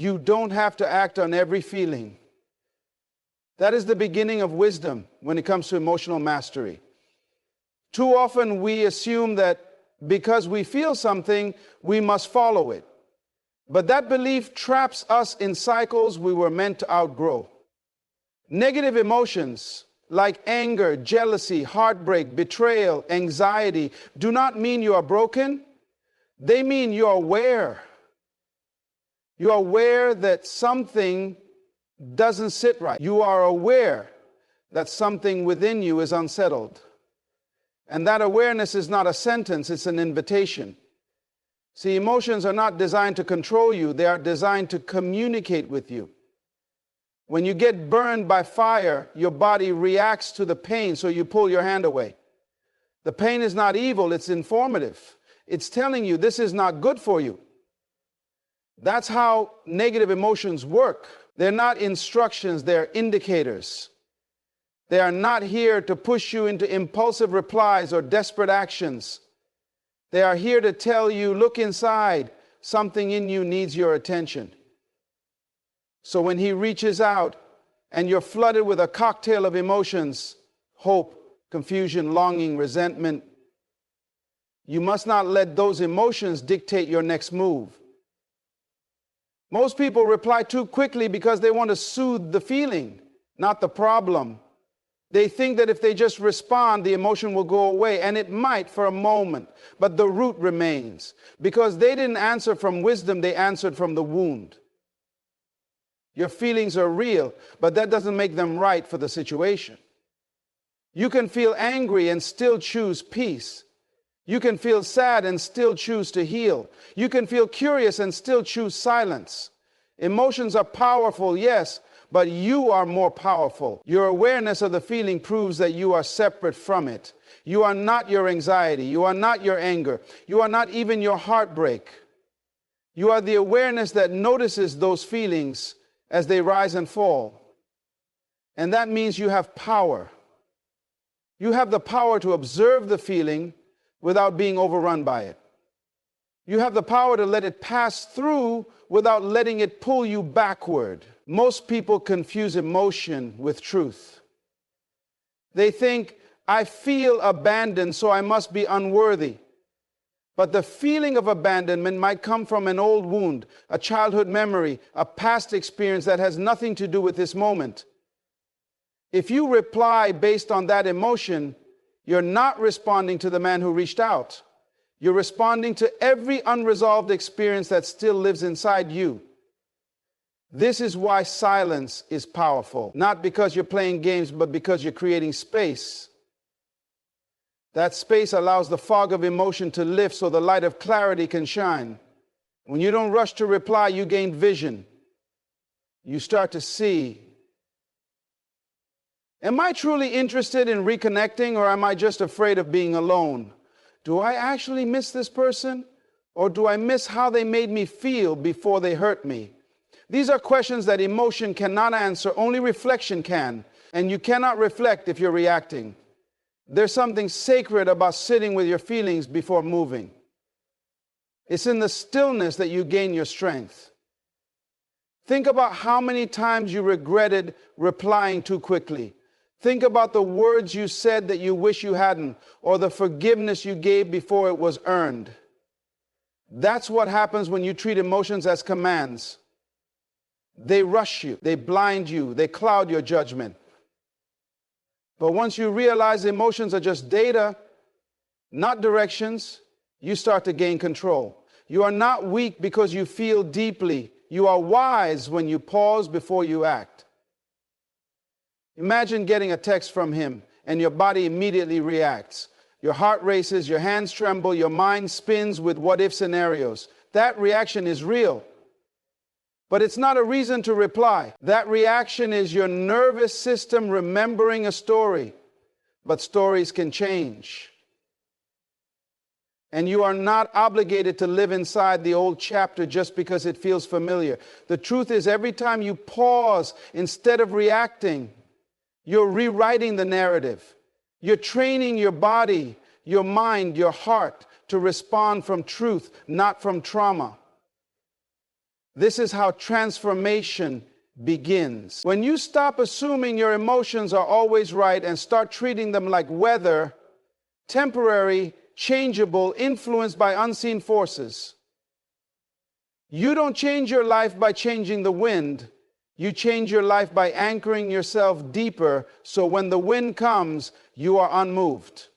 You don't have to act on every feeling. That is the beginning of wisdom when it comes to emotional mastery. Too often we assume that because we feel something, we must follow it. But that belief traps us in cycles we were meant to outgrow. Negative emotions like anger, jealousy, heartbreak, betrayal, anxiety do not mean you are broken. They mean you're aware. You're aware that something doesn't sit right. You are aware that something within you is unsettled. And that awareness is not a sentence, it's an invitation. See, emotions are not designed to control you, they are designed to communicate with you. When you get burned by fire, your body reacts to the pain, so you pull your hand away. The pain is not evil, it's informative. It's telling you this is not good for you. That's how negative emotions work. They're not instructions, they're indicators. They are not here to push you into impulsive replies or desperate actions. They are here to tell you, look inside, something in you needs your attention. So when he reaches out and you're flooded with a cocktail of emotions, hope, confusion, longing, resentment, you must not let those emotions dictate your next move. Most people reply too quickly because they want to soothe the feeling, not the problem. They think that if they just respond, the emotion will go away, and it might for a moment, but the root remains. Because they didn't answer from wisdom, they answered from the wound. Your feelings are real, but that doesn't make them right for the situation. You can feel angry and still choose peace. You can feel sad and still choose to heal. You can feel curious and still choose silence. Emotions are powerful, yes, but you are more powerful. Your awareness of the feeling proves that you are separate from it. You are not your anxiety. You are not your anger. You are not even your heartbreak. You are the awareness that notices those feelings as they rise and fall. And that means you have power. You have the power to observe the feeling without being overrun by it. You have the power to let it pass through without letting it pull you backward. Most people confuse emotion with truth. They think, I feel abandoned, so I must be unworthy. But the feeling of abandonment might come from an old wound, a childhood memory, a past experience that has nothing to do with this moment. If you reply based on that emotion, you're not responding to the man who reached out. You're responding to every unresolved experience that still lives inside you. This is why silence is powerful. Not because you're playing games, but because you're creating space. That space allows the fog of emotion to lift so the light of clarity can shine. When you don't rush to reply, you gain vision. You start to see. Am I truly interested in reconnecting, or am I just afraid of being alone? Do I actually miss this person, or do I miss how they made me feel before they hurt me? These are questions that emotion cannot answer, only reflection can. And you cannot reflect if you're reacting. There's something sacred about sitting with your feelings before moving. It's in the stillness that you gain your strength. Think about how many times you regretted replying too quickly. Think about the words you said that you wish you hadn't, or the forgiveness you gave before it was earned. That's what happens when you treat emotions as commands. They rush you, they blind you, they cloud your judgment. But once you realize emotions are just data, not directions, you start to gain control. You are not weak because you feel deeply. You are wise when you pause before you act. Imagine getting a text from him and your body immediately reacts. Your heart races, your hands tremble, your mind spins with what-if scenarios. That reaction is real. But it's not a reason to reply. That reaction is your nervous system remembering a story. But stories can change. And you are not obligated to live inside the old chapter just because it feels familiar. The truth is, every time you pause instead of reacting, you're rewriting the narrative. You're training your body, your mind, your heart to respond from truth, not from trauma. This is how transformation begins. When you stop assuming your emotions are always right and start treating them like weather, temporary, changeable, influenced by unseen forces. You don't change your life by changing the wind. You change your life by anchoring yourself deeper, so when the wind comes, you are unmoved.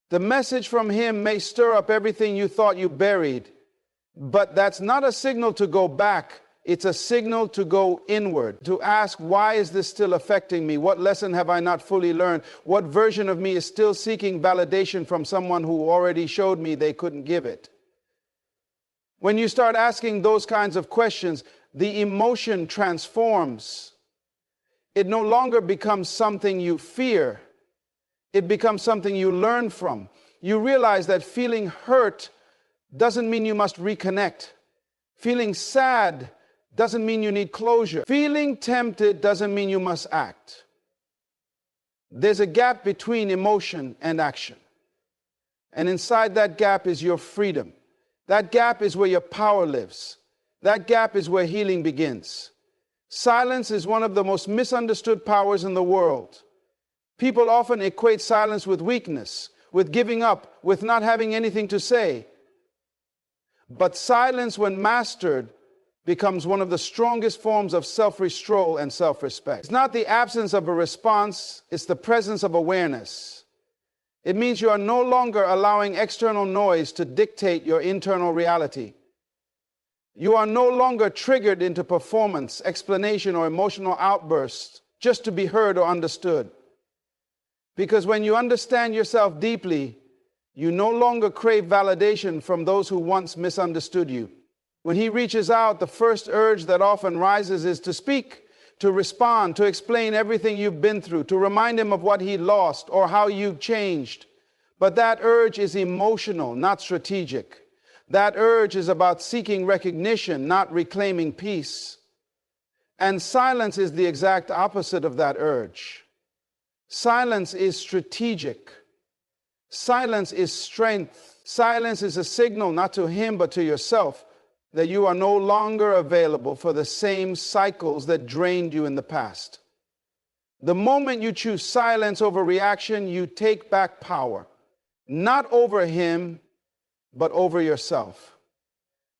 The message from him may stir up everything you thought you buried, but that's not a signal to go back. It's a signal to go inward, to ask, why is this still affecting me? What lesson have I not fully learned? What version of me is still seeking validation from someone who already showed me they couldn't give it? When you start asking those kinds of questions, the emotion transforms. It no longer becomes something you fear. It becomes something you learn from. You realize that feeling hurt doesn't mean you must reconnect. Feeling sad doesn't mean you need closure. Feeling tempted doesn't mean you must act. There's a gap between emotion and action. And inside that gap is your freedom. That gap is where your power lives. That gap is where healing begins. Silence is one of the most misunderstood powers in the world. People often equate silence with weakness, with giving up, with not having anything to say. But silence, when mastered, becomes one of the strongest forms of self-restraint and self-respect. It's not the absence of a response, it's the presence of awareness. It means you are no longer allowing external noise to dictate your internal reality. You are no longer triggered into performance, explanation, or emotional outbursts just to be heard or understood. Because when you understand yourself deeply, you no longer crave validation from those who once misunderstood you. When he reaches out, the first urge that often rises is to speak, to respond, to explain everything you've been through, to remind him of what he lost or how you've changed. But that urge is emotional, not strategic. That urge is about seeking recognition, not reclaiming peace. And silence is the exact opposite of that urge. Silence is strategic. Silence is strength. Silence is a signal not to him but to yourself that you are no longer available for the same cycles that drained you in the past. The moment you choose silence over reaction, you take back power, not over him, but over yourself.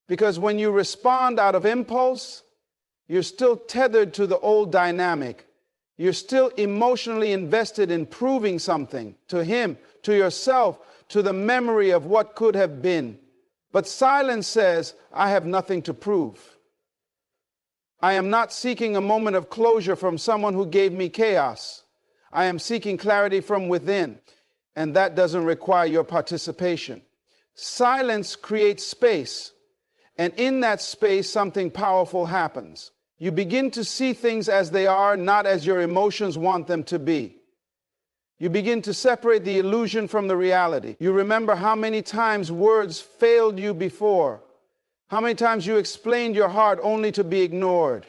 Because when you respond out of impulse, you're still tethered to the old dynamic. You're still emotionally invested in proving something to him, to yourself, to the memory of what could have been. But silence says, I have nothing to prove. I am not seeking a moment of closure from someone who gave me chaos. I am seeking clarity from within, and that doesn't require your participation. Silence creates space, and in that space, something powerful happens. You begin to see things as they are, not as your emotions want them to be. You begin to separate the illusion from the reality. You remember how many times words failed you before. How many times you explained your heart only to be ignored.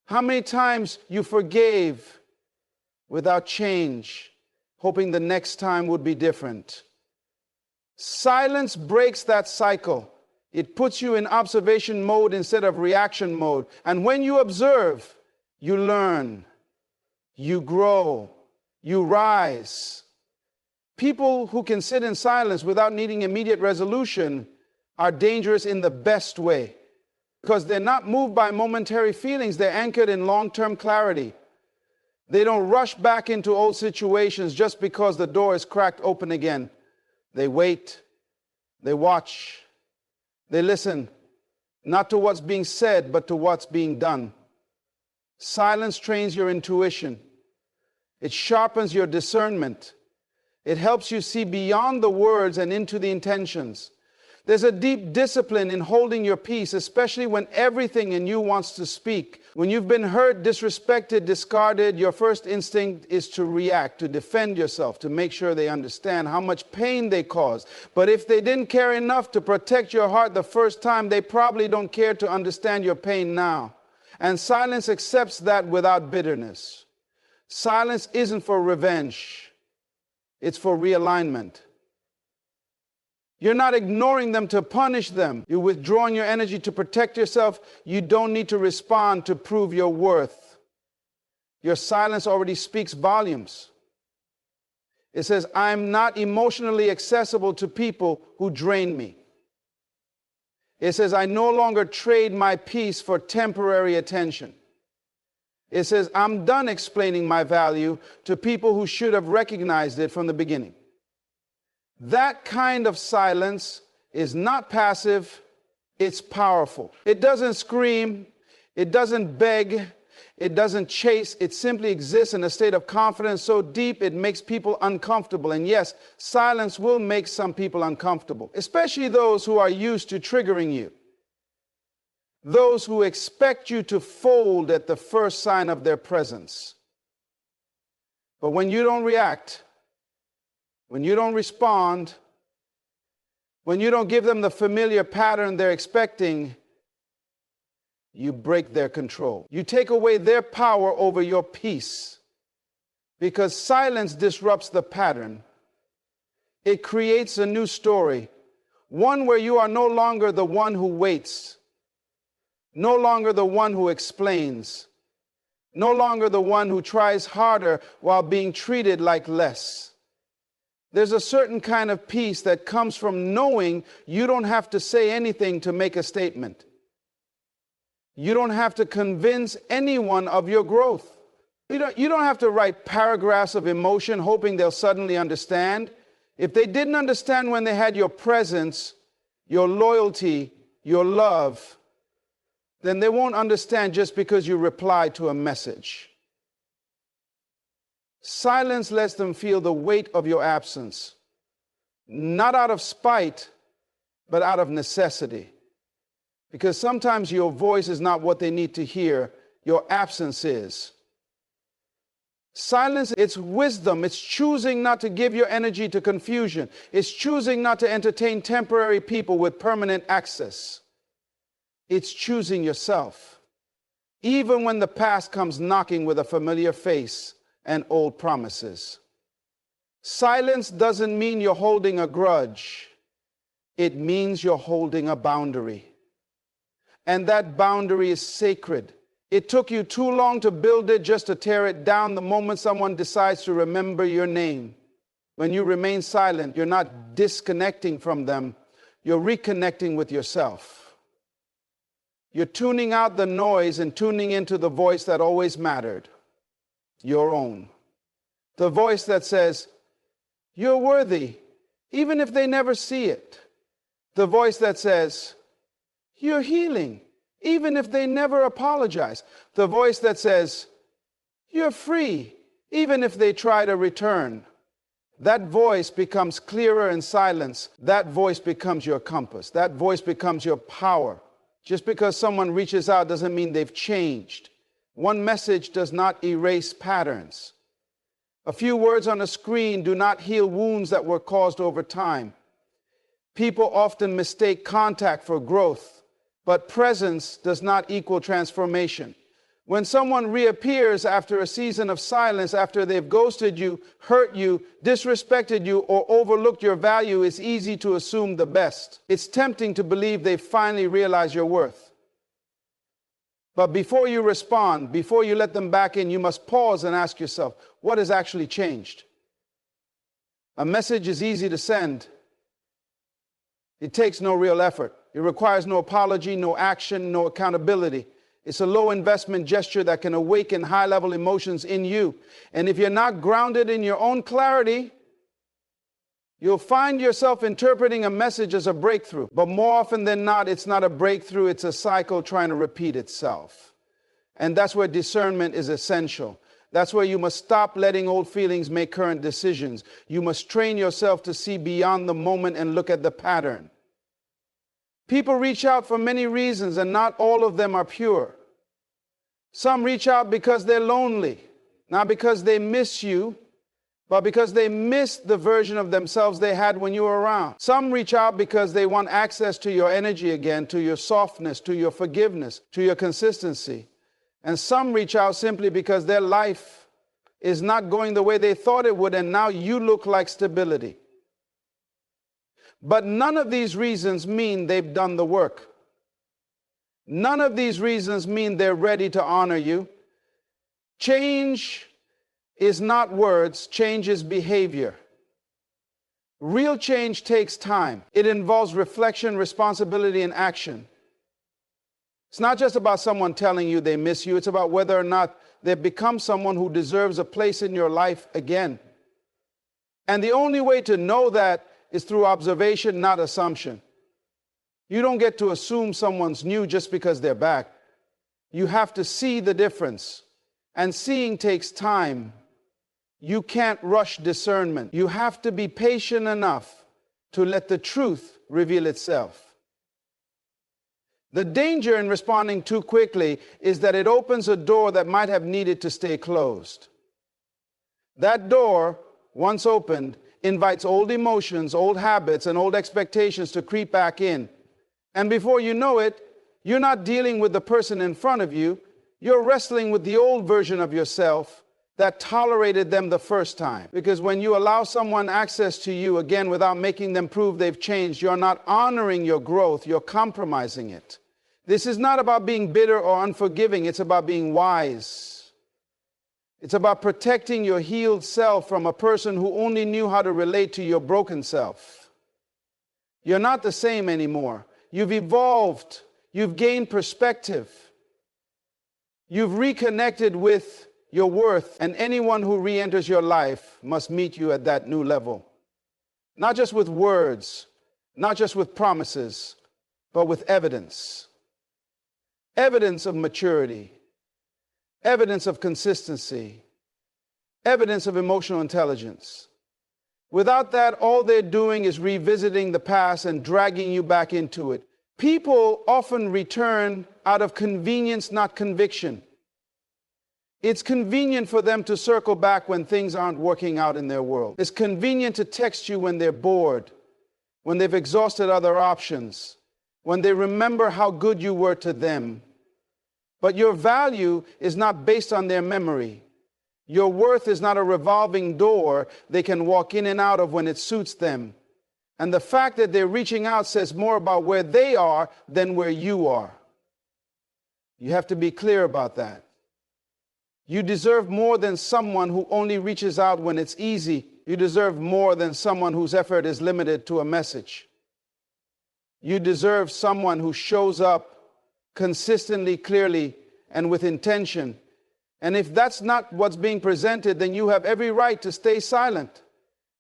How many times you forgave without change, hoping the next time would be different. Silence breaks that cycle. It puts you in observation mode instead of reaction mode. And when you observe, you learn, you grow, you rise. People who can sit in silence without needing immediate resolution are dangerous in the best way, because they're not moved by momentary feelings. They're anchored in long-term clarity. They don't rush back into old situations just because the door is cracked open again. They wait, they watch, they listen, not to what's being said, but to what's being done. Silence trains your intuition. It sharpens your discernment. It helps you see beyond the words and into the intentions. There's a deep discipline in holding your peace, especially when everything in you wants to speak. When you've been hurt, disrespected, discarded, your first instinct is to react, to defend yourself, to make sure they understand how much pain they caused. But if they didn't care enough to protect your heart the first time, they probably don't care to understand your pain now. And silence accepts that without bitterness. Silence isn't for revenge. It's for realignment. You're not ignoring them to punish them. You're withdrawing your energy to protect yourself. You don't need to respond to prove your worth. Your silence already speaks volumes. It says, I'm not emotionally accessible to people who drain me. It says, I no longer trade my peace for temporary attention. It says, I'm done explaining my value to people who should have recognized it from the beginning. That kind of silence is not passive, it's powerful. It doesn't scream, it doesn't beg, it doesn't chase, it simply exists in a state of confidence so deep it makes people uncomfortable. And yes, silence will make some people uncomfortable, especially those who are used to triggering you. Those who expect you to fold at the first sign of their presence. But when you don't react, when you don't respond, when you don't give them the familiar pattern they're expecting, you break their control. You take away their power over your peace. Because silence disrupts the pattern. It creates a new story, one where you are no longer the one who waits, no longer the one who explains, no longer the one who tries harder while being treated like less. There's a certain kind of peace that comes from knowing you don't have to say anything to make a statement. You don't have to convince anyone of your growth. You don't have to write paragraphs of emotion hoping they'll suddenly understand. If they didn't understand when they had your presence, your loyalty, your love, then they won't understand just because you replied to a message. Silence lets them feel the weight of your absence, not out of spite, but out of necessity. Because sometimes your voice is not what they need to hear, your absence is. Silence, it's wisdom. It's choosing not to give your energy to confusion. It's choosing not to entertain temporary people with permanent access. It's choosing yourself, even when the past comes knocking with a familiar face and old promises. Silence doesn't mean you're holding a grudge. It means you're holding a boundary. And that boundary is sacred. It took you too long to build it just to tear it down the moment someone decides to remember your name. When you remain silent, you're not disconnecting from them, you're reconnecting with yourself. You're tuning out the noise and tuning into the voice that always mattered, your own. The voice that says, you're worthy, even if they never see it. The voice that says, you're healing, even if they never apologize. The voice that says, you're free, even if they try to return. That voice becomes clearer in silence. That voice becomes your compass. That voice becomes your power. Just because someone reaches out doesn't mean they've changed. One message does not erase patterns. A few words on a screen do not heal wounds that were caused over time. People often mistake contact for growth, but presence does not equal transformation. When someone reappears after a season of silence, after they've ghosted you, hurt you, disrespected you, or overlooked your value, it's easy to assume the best. It's tempting to believe they finally realize your worth. But before you respond, before you let them back in, you must pause and ask yourself, what has actually changed? A message is easy to send. It takes no real effort. It requires no apology, no action, no accountability. It's a low investment gesture that can awaken high-level emotions in you. And if you're not grounded in your own clarity, you'll find yourself interpreting a message as a breakthrough. But more often than not, it's not a breakthrough, it's a cycle trying to repeat itself. And that's where discernment is essential. That's where you must stop letting old feelings make current decisions. You must train yourself to see beyond the moment and look at the pattern. People reach out for many reasons, and not all of them are pure. Some reach out because they're lonely, not because they miss you, but because they miss the version of themselves they had when you were around. Some reach out because they want access to your energy again, to your softness, to your forgiveness, to your consistency. And some reach out simply because their life is not going the way they thought it would, and now you look like stability. But none of these reasons mean they've done the work. None of these reasons mean they're ready to honor you. Change is not words, change is behavior. Real change takes time. It involves reflection, responsibility, and action. It's not just about someone telling you they miss you. It's about whether or not they've become someone who deserves a place in your life again. And the only way to know that is through observation, not assumption. You don't get to assume someone's new just because they're back. You have to see the difference. And seeing takes time. You can't rush discernment. You have to be patient enough to let the truth reveal itself. The danger in responding too quickly is that it opens a door that might have needed to stay closed. That door, once opened, invites old emotions, old habits, and old expectations to creep back in. And before you know it, you're not dealing with the person in front of you. You're wrestling with the old version of yourself that tolerated them the first time. Because when you allow someone access to you again without making them prove they've changed, you're not honoring your growth, you're compromising it. This is not about being bitter or unforgiving, it's about being wise. It's about protecting your healed self from a person who only knew how to relate to your broken self. You're not the same anymore. You've evolved. You've gained perspective. You've reconnected with your worth, and anyone who re-enters your life must meet you at that new level. Not just with words, not just with promises, but with evidence. Evidence of maturity, evidence of consistency, evidence of emotional intelligence. Without that, all they're doing is revisiting the past and dragging you back into it. People often return out of convenience, not conviction. It's convenient for them to circle back when things aren't working out in their world. It's convenient to text you when they're bored, when they've exhausted other options, when they remember how good you were to them. But your value is not based on their memory. Your worth is not a revolving door they can walk in and out of when it suits them. And the fact that they're reaching out says more about where they are than where you are. You have to be clear about that. You deserve more than someone who only reaches out when it's easy. You deserve more than someone whose effort is limited to a message. You deserve someone who shows up consistently, clearly, and with intention. And if that's not what's being presented, then you have every right to stay silent.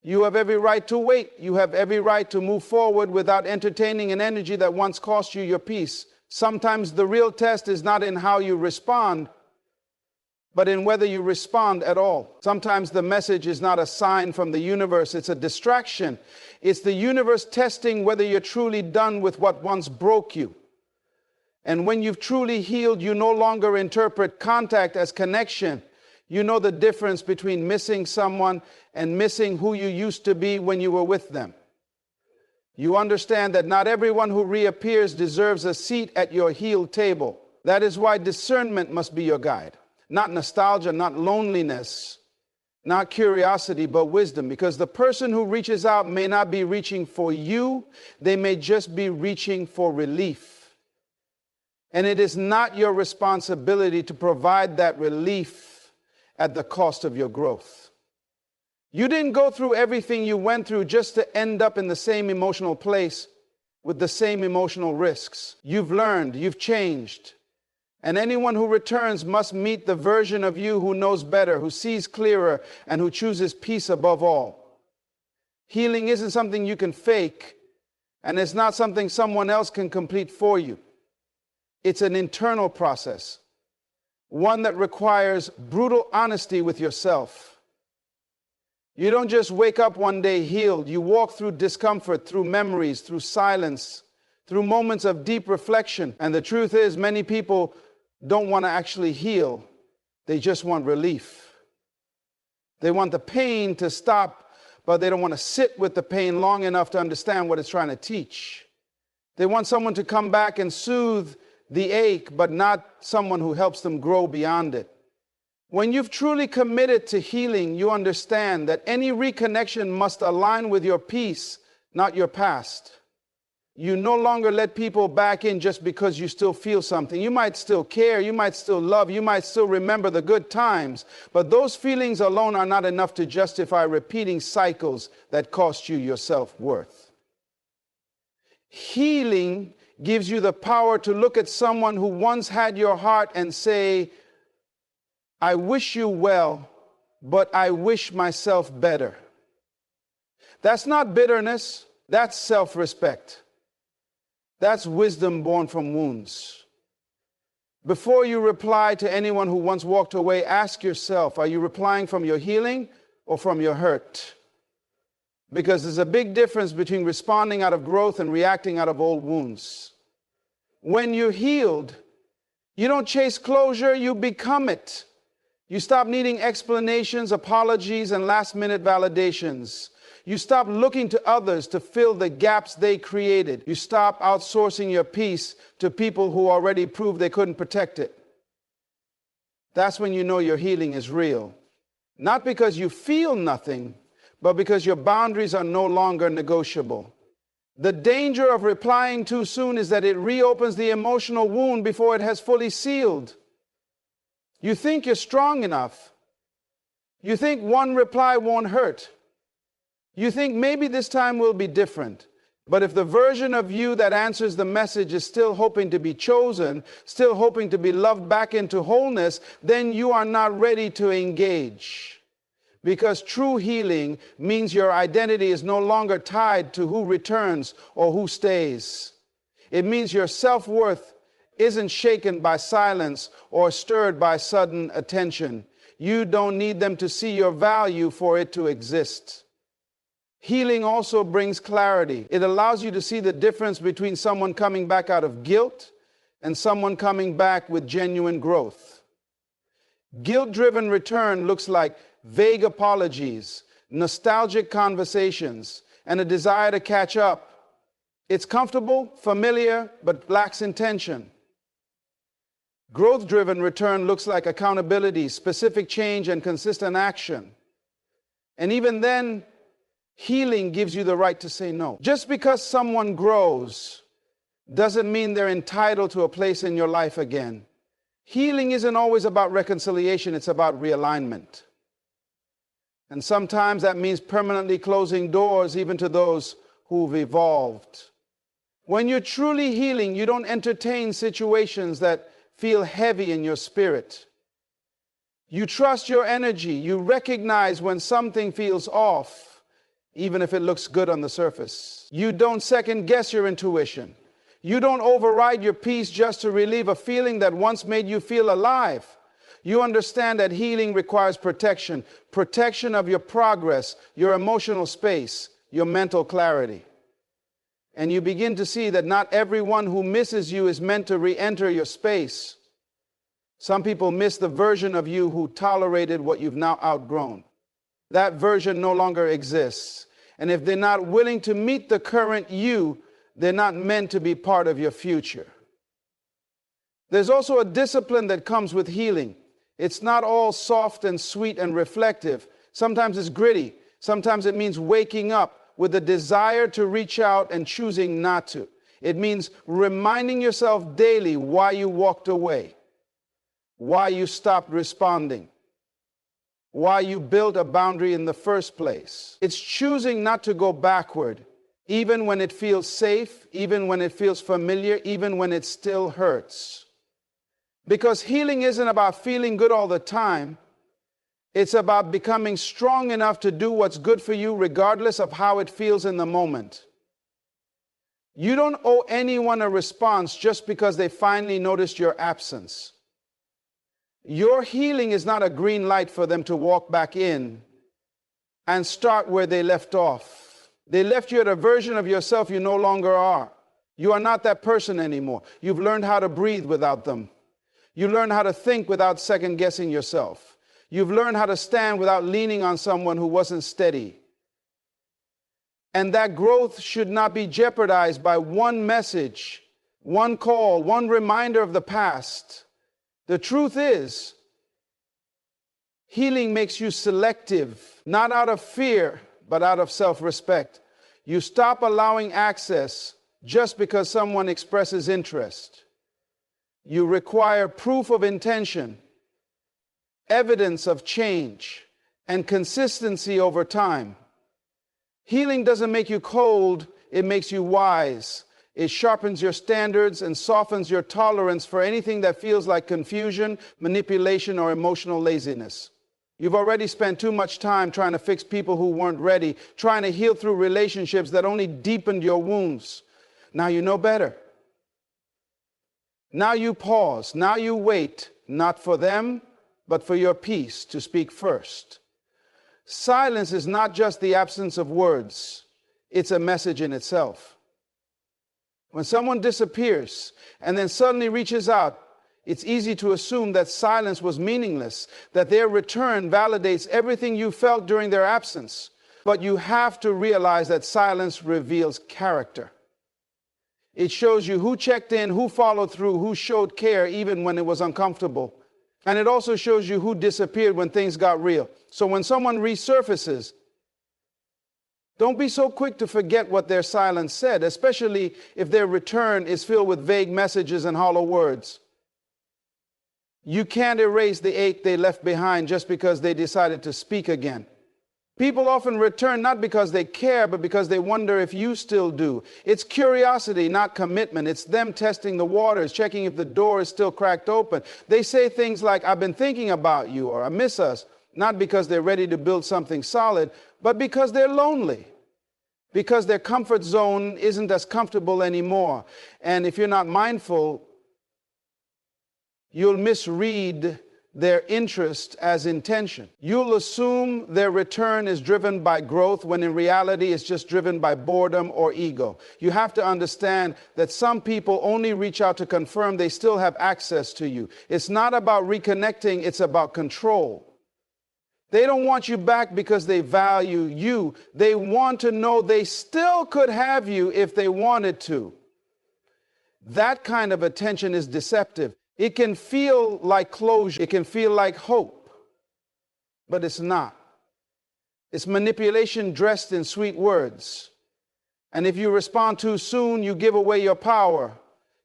You have every right to wait. You have every right to move forward without entertaining an energy that once cost you your peace. Sometimes the real test is not in how you respond, but in whether you respond at all. Sometimes the message is not a sign from the universe, it's a distraction. It's the universe testing whether you're truly done with what once broke you. And when you've truly healed, you no longer interpret contact as connection. You know the difference between missing someone and missing who you used to be when you were with them. You understand that not everyone who reappears deserves a seat at your healed table. That is why discernment must be your guide. Not nostalgia, not loneliness, not curiosity, but wisdom. Because the person who reaches out may not be reaching for you, they may just be reaching for relief. And it is not your responsibility to provide that relief at the cost of your growth. You didn't go through everything you went through just to end up in the same emotional place with the same emotional risks. You've learned, you've changed. And anyone who returns must meet the version of you who knows better, who sees clearer, and who chooses peace above all. Healing isn't something you can fake, and it's not something someone else can complete for you. It's an internal process, one that requires brutal honesty with yourself. You don't just wake up one day healed. You walk through discomfort, through memories, through silence, through moments of deep reflection. And the truth is, many people don't want to actually heal. They just want relief. They want the pain to stop, but they don't want to sit with the pain long enough to understand what it's trying to teach. They want someone to come back and soothe the ache, but not someone who helps them grow beyond it. When you've truly committed to healing, you understand that any reconnection must align with your peace, not your past. You no longer let people back in just because you still feel something. You might still care, you might still love, you might still remember the good times, but those feelings alone are not enough to justify repeating cycles that cost you your self-worth. Healing gives you the power to look at someone who once had your heart and say, I wish you well, but I wish myself better. That's not bitterness, that's self-respect. That's wisdom born from wounds. Before you reply to anyone who once walked away, ask yourself, are you replying from your healing or from your hurt? Because there's a big difference between responding out of growth and reacting out of old wounds. When you're healed, you don't chase closure, you become it. You stop needing explanations, apologies, and last-minute validations. You stop looking to others to fill the gaps they created. You stop outsourcing your peace to people who already proved they couldn't protect it. That's when you know your healing is real. Not because you feel nothing, but because your boundaries are no longer negotiable. The danger of replying too soon is that it reopens the emotional wound before it has fully sealed. You think you're strong enough. You think one reply won't hurt. You think maybe this time will be different. But if the version of you that answers the message is still hoping to be chosen, still hoping to be loved back into wholeness, then you are not ready to engage. Because true healing means your identity is no longer tied to who returns or who stays. It means your self-worth isn't shaken by silence or stirred by sudden attention. You don't need them to see your value for it to exist. Healing also brings clarity. It allows you to see the difference between someone coming back out of guilt and someone coming back with genuine growth. Guilt-driven return looks like vague apologies, nostalgic conversations, and a desire to catch up. It's comfortable, familiar, but lacks intention. Growth-driven return looks like accountability, specific change, and consistent action. And even then, healing gives you the right to say no. Just because someone grows doesn't mean they're entitled to a place in your life again. Healing isn't always about reconciliation, it's about realignment. And sometimes that means permanently closing doors even to those who've evolved. When you're truly healing, you don't entertain situations that feel heavy in your spirit. You trust your energy. You recognize when something feels off, even if it looks good on the surface. You don't second guess your intuition. You don't override your peace just to relieve a feeling that once made you feel alive. You understand that healing requires protection, protection of your progress, your emotional space, your mental clarity. And you begin to see that not everyone who misses you is meant to re-enter your space. Some people miss the version of you who tolerated what you've now outgrown. That version no longer exists. And if they're not willing to meet the current you, they're not meant to be part of your future. There's also a discipline that comes with healing. It's not all soft and sweet and reflective. Sometimes it's gritty. Sometimes it means waking up with a desire to reach out and choosing not to. It means reminding yourself daily why you walked away, why you stopped responding, why you built a boundary in the first place. It's choosing not to go backward, even when it feels safe, even when it feels familiar, even when it still hurts. Because healing isn't about feeling good all the time. It's about becoming strong enough to do what's good for you regardless of how it feels in the moment. You don't owe anyone a response just because they finally noticed your absence. Your healing is not a green light for them to walk back in and start where they left off. They left you at a version of yourself you no longer are. You are not that person anymore. You've learned how to breathe without them. You learn how to think without second-guessing yourself. You've learned how to stand without leaning on someone who wasn't steady. And that growth should not be jeopardized by one message, one call, one reminder of the past. The truth is, healing makes you selective, not out of fear, but out of self-respect. You stop allowing access just because someone expresses interest. You require proof of intention, evidence of change, and consistency over time. Healing doesn't make you cold, it makes you wise. It sharpens your standards and softens your tolerance for anything that feels like confusion, manipulation, or emotional laziness. You've already spent too much time trying to fix people who weren't ready, trying to heal through relationships that only deepened your wounds. Now you know better. Now you pause. Now you wait, not for them, but for your peace to speak first. Silence is not just the absence of words. It's a message in itself. When someone disappears and then suddenly reaches out, it's easy to assume that silence was meaningless, that their return validates everything you felt during their absence. But you have to realize that silence reveals character. It shows you who checked in, who followed through, who showed care even when it was uncomfortable. And it also shows you who disappeared when things got real. So when someone resurfaces, don't be so quick to forget what their silence said, especially if their return is filled with vague messages and hollow words. You can't erase the ache they left behind just because they decided to speak again. People often return not because they care, but because they wonder if you still do. It's curiosity, not commitment. It's them testing the waters, checking if the door is still cracked open. They say things like, "I've been thinking about you," or "I miss us," not because they're ready to build something solid, but because they're lonely. Because their comfort zone isn't as comfortable anymore. And if you're not mindful, you'll misread their interest as intention. You'll assume their return is driven by growth when in reality it's just driven by boredom or ego. You have to understand that some people only reach out to confirm they still have access to you. It's not about reconnecting, it's about control. They don't want you back because they value you. They want to know they still could have you if they wanted to. That kind of attention is deceptive. It can feel like closure. It can feel like hope, but it's not. It's manipulation dressed in sweet words. And if you respond too soon, you give away your power.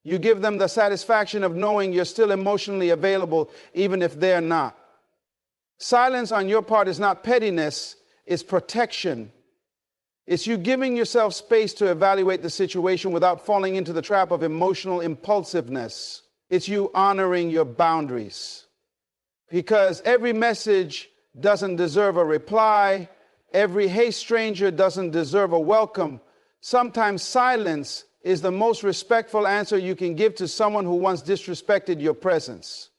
You give them the satisfaction of knowing you're still emotionally available, even if they're not. Silence on your part is not pettiness, it's protection. It's you giving yourself space to evaluate the situation without falling into the trap of emotional impulsiveness. It's you honoring your boundaries. Because every message doesn't deserve a reply. Every hey stranger doesn't deserve a welcome. Sometimes silence is the most respectful answer you can give to someone who once disrespected your presence.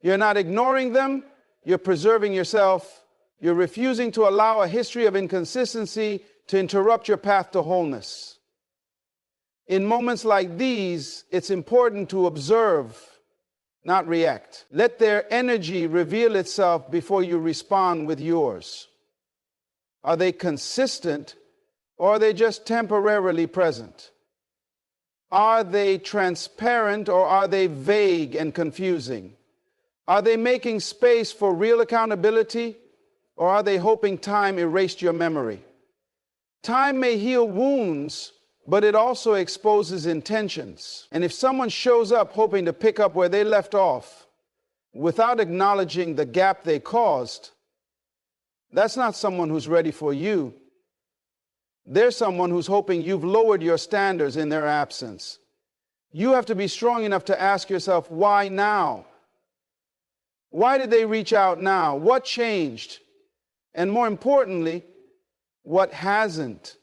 You're not ignoring them. You're preserving yourself. You're refusing to allow a history of inconsistency to interrupt your path to wholeness. In moments like these, it's important to observe, not react. Let their energy reveal itself before you respond with yours. Are they consistent, or are they just temporarily present? Are they transparent, or are they vague and confusing? Are they making space for real accountability, or are they hoping time erased your memory? Time may heal wounds, but it also exposes intentions. And if someone shows up hoping to pick up where they left off without acknowledging the gap they caused, that's not someone who's ready for you. They're someone who's hoping you've lowered your standards in their absence. You have to be strong enough to ask yourself, why now? Why did they reach out now? What changed? And more importantly, what hasn't?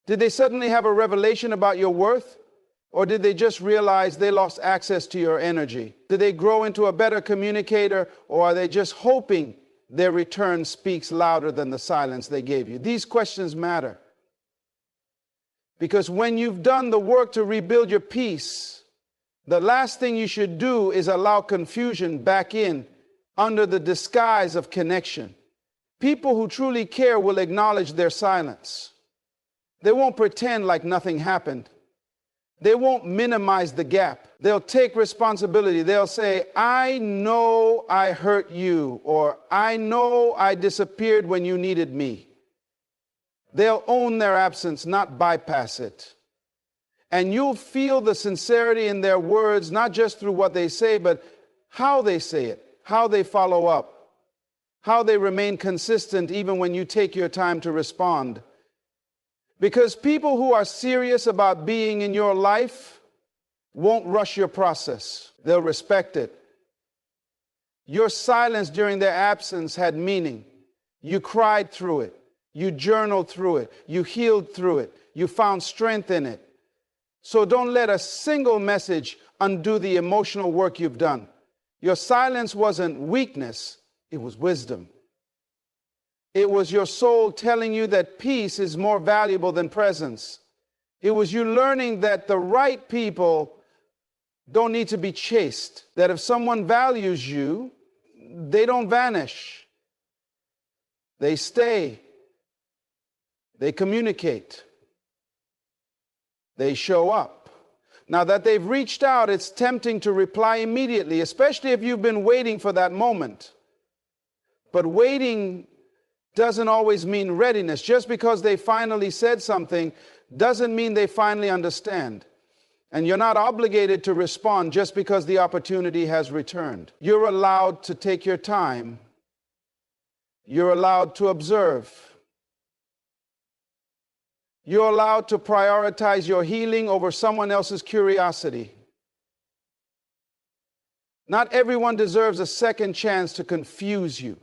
Did they suddenly have a revelation about your worth? Or did they just realize they lost access to your energy? Did they grow into a better communicator? Or are they just hoping their return speaks louder than the silence they gave you? These questions matter. Because when you've done the work to rebuild your peace, the last thing you should do is allow confusion back in under the disguise of connection. People who truly care will acknowledge their silence. They won't pretend like nothing happened. They won't minimize the gap. They'll take responsibility. They'll say, "I know I hurt you," or "I know I disappeared when you needed me." They'll own their absence, not bypass it. And you'll feel the sincerity in their words, not just through what they say, but how they say it, how they follow up, how they remain consistent even when you take your time to respond. Because people who are serious about being in your life won't rush your process. They'll respect it. Your silence during their absence had meaning. You cried through it. You journaled through it. You healed through it. You found strength in it. So don't let a single message undo the emotional work you've done. Your silence wasn't weakness, it was wisdom. It was your soul telling you that peace is more valuable than presence. It was you learning that the right people don't need to be chased. That if someone values you, they don't vanish. They stay. They communicate. They show up. Now that they've reached out, it's tempting to reply immediately, especially if you've been waiting for that moment. But waiting doesn't always mean readiness. Just because they finally said something doesn't mean they finally understand. And you're not obligated to respond just because the opportunity has returned. You're allowed to take your time. You're allowed to observe. You're allowed to prioritize your healing over someone else's curiosity. Not everyone deserves a second chance to confuse you.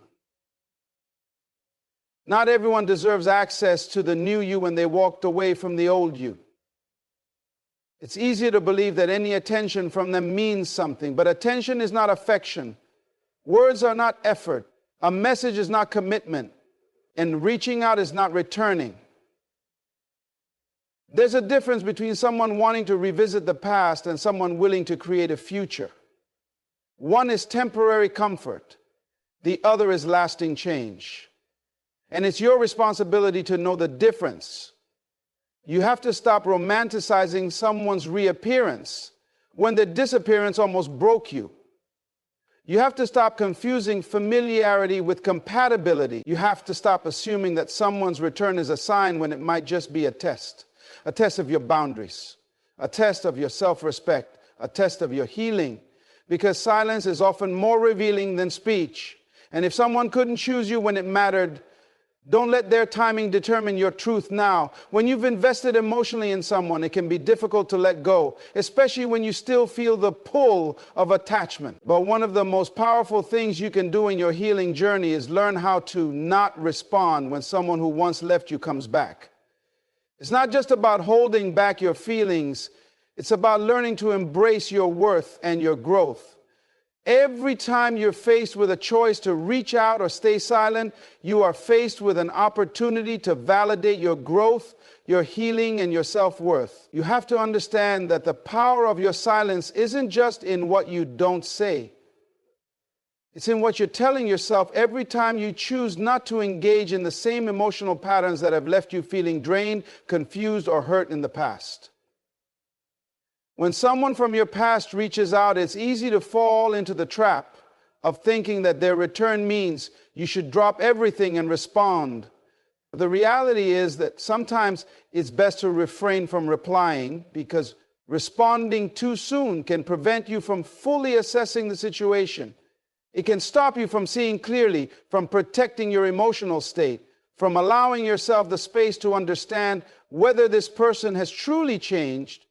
Not everyone deserves access to the new you when they walked away from the old you. It's easy to believe that any attention from them means something, but attention is not affection. Words are not effort. A message is not commitment. And reaching out is not returning. There's a difference between someone wanting to revisit the past and someone willing to create a future. One is temporary comfort. The other is lasting change. And it's your responsibility to know the difference. You have to stop romanticizing someone's reappearance when their disappearance almost broke you. You have to stop confusing familiarity with compatibility. You have to stop assuming that someone's return is a sign when it might just be a test of your boundaries, a test of your self-respect, a test of your healing, because silence is often more revealing than speech. And if someone couldn't choose you when it mattered, don't let their timing determine your truth now. When you've invested emotionally in someone, it can be difficult to let go, especially when you still feel the pull of attachment. But one of the most powerful things you can do in your healing journey is learn how to not respond when someone who once left you comes back. It's not just about holding back your feelings. It's about learning to embrace your worth and your growth. Every time you're faced with a choice to reach out or stay silent, you are faced with an opportunity to validate your growth, your healing, and your self-worth. You have to understand that the power of your silence isn't just in what you don't say. It's in what you're telling yourself every time you choose not to engage in the same emotional patterns that have left you feeling drained, confused, or hurt in the past. When someone from your past reaches out, it's easy to fall into the trap of thinking that their return means you should drop everything and respond. The reality is that sometimes it's best to refrain from replying, because responding too soon can prevent you from fully assessing the situation. It can stop you from seeing clearly, from protecting your emotional state, from allowing yourself the space to understand whether this person has truly changed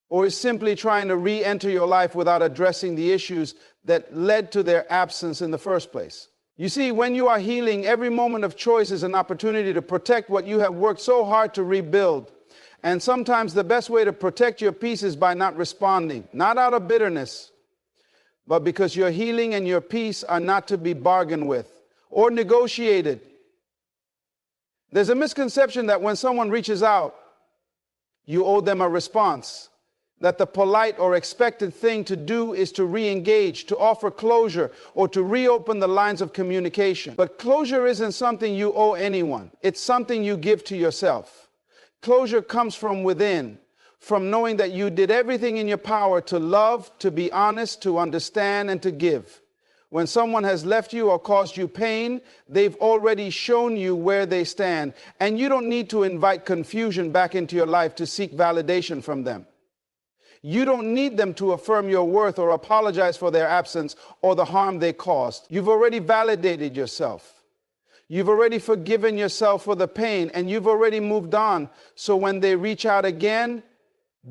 or is simply trying to re-enter your life without addressing the issues that led to their absence in the first place. You see, when you are healing, every moment of choice is an opportunity to protect what you have worked so hard to rebuild. And sometimes the best way to protect your peace is by not responding, not out of bitterness, but because your healing and your peace are not to be bargained with or negotiated. There's a misconception that when someone reaches out, you owe them a response. That the polite or expected thing to do is to re-engage, to offer closure, or to reopen the lines of communication. But closure isn't something you owe anyone. It's something you give to yourself. Closure comes from within, from knowing that you did everything in your power to love, to be honest, to understand, and to give. When someone has left you or caused you pain, they've already shown you where they stand. And you don't need to invite confusion back into your life to seek validation from them. You don't need them to affirm your worth or apologize for their absence or the harm they caused. You've already validated yourself. You've already forgiven yourself for the pain, and you've already moved on. So when they reach out again,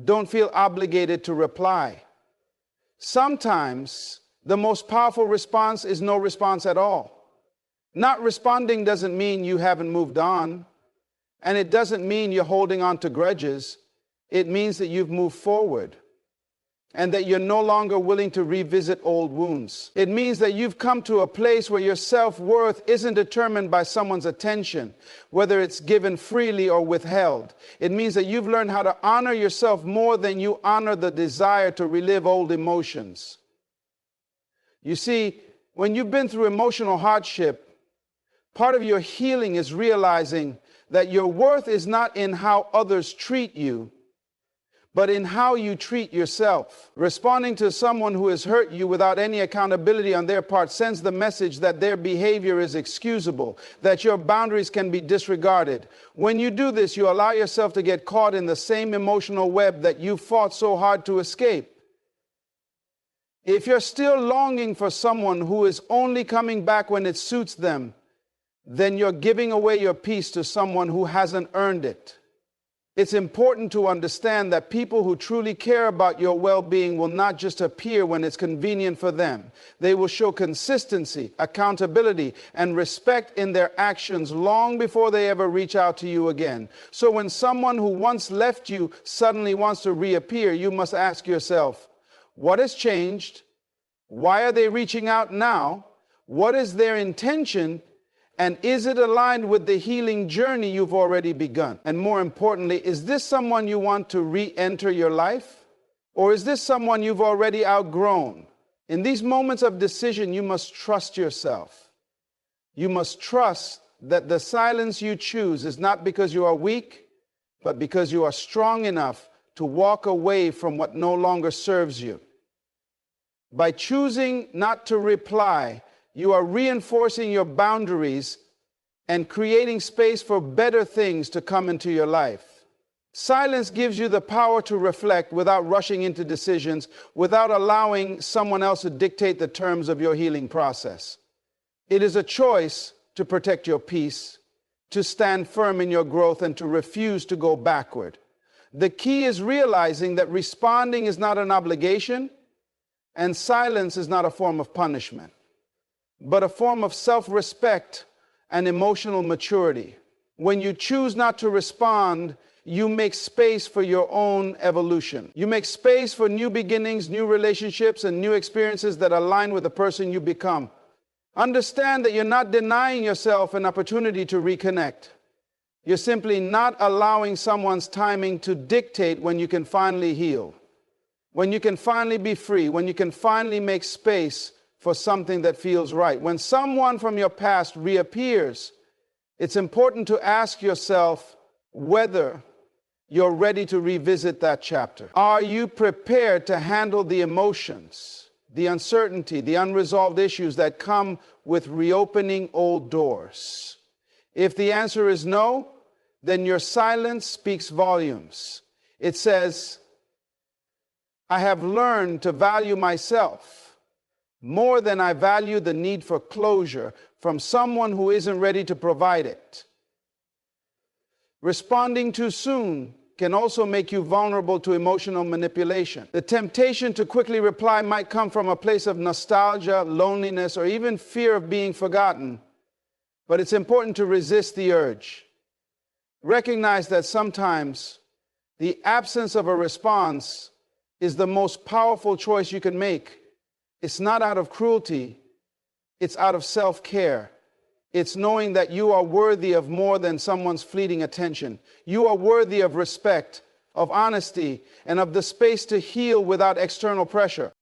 don't feel obligated to reply. Sometimes the most powerful response is no response at all. Not responding doesn't mean you haven't moved on, and it doesn't mean you're holding on to grudges. It means that you've moved forward and that you're no longer willing to revisit old wounds. It means that you've come to a place where your self-worth isn't determined by someone's attention, whether it's given freely or withheld. It means that you've learned how to honor yourself more than you honor the desire to relive old emotions. You see, when you've been through emotional hardship, part of your healing is realizing that your worth is not in how others treat you, but in how you treat yourself. Responding to someone who has hurt you without any accountability on their part sends the message that their behavior is excusable, that your boundaries can be disregarded. When you do this, you allow yourself to get caught in the same emotional web that you fought so hard to escape. If you're still longing for someone who is only coming back when it suits them, then you're giving away your peace to someone who hasn't earned it. It's important to understand that people who truly care about your well-being will not just appear when it's convenient for them. They will show consistency, accountability, and respect in their actions long before they ever reach out to you again. So when someone who once left you suddenly wants to reappear, you must ask yourself, what has changed? Why are they reaching out now? What is their intention? And is it aligned with the healing journey you've already begun? And more importantly, is this someone you want to re-enter your life? Or is this someone you've already outgrown? In these moments of decision, you must trust yourself. You must trust that the silence you choose is not because you are weak, but because you are strong enough to walk away from what no longer serves you. By choosing not to reply, you are reinforcing your boundaries and creating space for better things to come into your life. Silence gives you the power to reflect without rushing into decisions, without allowing someone else to dictate the terms of your healing process. It is a choice to protect your peace, to stand firm in your growth, and to refuse to go backward. The key is realizing that responding is not an obligation, and silence is not a form of punishment, but a form of self-respect and emotional maturity. When you choose not to respond, you make space for your own evolution. You make space for new beginnings, new relationships, and new experiences that align with the person you become. Understand that you're not denying yourself an opportunity to reconnect. You're simply not allowing someone's timing to dictate when you can finally heal, when you can finally be free, when you can finally make space for something that feels right. When someone from your past reappears, it's important to ask yourself whether you're ready to revisit that chapter. Are you prepared to handle the emotions, the uncertainty, the unresolved issues that come with reopening old doors? If the answer is no, then your silence speaks volumes. It says, I have learned to value myself more than I value the need for closure from someone who isn't ready to provide it. Responding too soon can also make you vulnerable to emotional manipulation. The temptation to quickly reply might come from a place of nostalgia, loneliness, or even fear of being forgotten. But it's important to resist the urge. Recognize that sometimes the absence of a response is the most powerful choice you can make. It's not out of cruelty, it's out of self-care. It's knowing that you are worthy of more than someone's fleeting attention. You are worthy of respect, of honesty, and of the space to heal without external pressure.